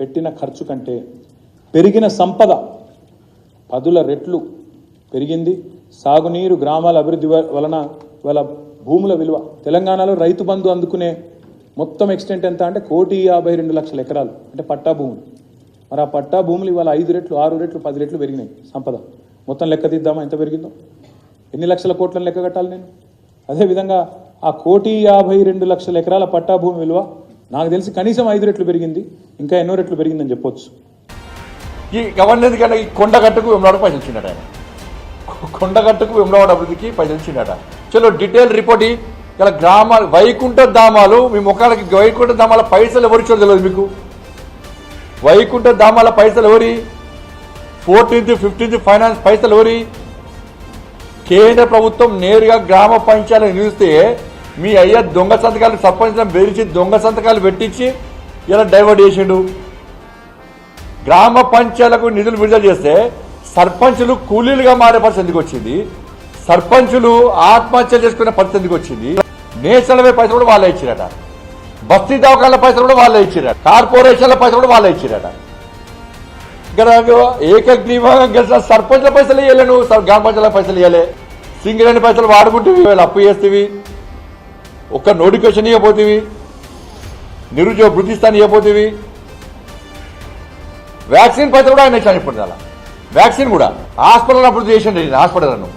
పెట్టిన ఖర్చు కంటే పెరిగిన సంపద 10 రెట్లు పెరిగింది. సాగునీరు, గ్రామాల అభివృద్ధి వలన వాళ్ళ భూముల విలువ, తెలంగాణలో రైతు బంధు అందుకునే మొత్తం ఎక్స్టెంట్ ఎంత అంటే 1,52,00,000 ఎకరాలు అంటే పట్టా భూములు. మరి ఆ పట్టా భూములు ఇవాళ 5 రెట్లు, 6 రెట్లు, 10 రెట్లు పెరిగినాయి సంపద. మొత్తం లెక్క తీద్దామా ఎంత పెరిగిందో? ఎన్ని లక్షల కోట్లను లెక్క కట్టాలి నేను? అదేవిధంగా ఆ 1,52,00,000 ఎకరాల పట్టా భూమి విలువ నాకు తెలిసి కనీసం 5 రెట్లు పెరిగింది, ఇంకా ఎన్నో రెట్లు పెరిగిందని చెప్పొచ్చు. ఈ గవర్నెన్స్ కన్నా ఈ కొండగట్టుకు వెంబడి పైసలు ఇచ్చినాడు ఆయన. కొండగట్టుకు వెంబడి అభివృద్ధికి పైసలు ఇచ్చినాడు. చలో డీటెయిల్ రిపోర్ట్. ఇలా గ్రామాలు వైకుంఠ ధామాలు, మీ ముఖాలకి వైకుంఠ ధామాల పైసలు ఎవరిచ్చో తెలియదు మీకు. వైకుంఠ ధామాల పైసలు ఎవరి? 14th, 15th ఫైనాన్స్ పైసలు ఎవరి? కేంద్ర ప్రభుత్వం నేరుగా గ్రామ పంచాయతీలు నిలిస్తే మీ అయ్యా దొంగ సంతకాలు సర్పంచ్లను బెదిరించి దొంగ సంతకాలు పెట్టించి ఇలా డైవర్ట్ చేసిండు. గ్రామ పంచాయతీలకు నిధులు విడుదల చేస్తే సర్పంచులు కూలీలుగా మారే పరిస్థితి ఎందుకు వచ్చింది? సర్పంచులు ఆత్మహత్యలు చేసుకునే పరిస్థితి ఎందుకు వచ్చింది? నేషనల్ వే పైసలు కూడా వాళ్ళే ఇచ్చిరట. బస్తీ దవాఖానాల పైసలు కూడా వాళ్ళే ఇచ్చిరట. కార్పొరేషన్ల పైసలు కూడా వాళ్ళే ఇచ్చిరట. ఇక్కడ ఏకగ్రీవంగా గెలిచిన సర్పంచ్ల పైసలు ఇవ్వలే, నువ్వు గ్రామ పంచాయతీల పైసలు ఇవ్వలే. సింగరేణి పైసలు వాడుకుంటేవి, అప్పు చేస్తేవి, ఒక్క నోటిఫికేషన్ ఇవ్వబోతేవి, నిరుద్యోగ వృత్తిస్తాను ఇవ్వబోతేవి. వ్యాక్సిన్ పైసలు కూడా ఆయన చనిపోతుంది. అలా వ్యాక్సిన్ కూడా హాస్పిటల్ అభివృద్ధి చేసిండి, హాస్పిటల్ను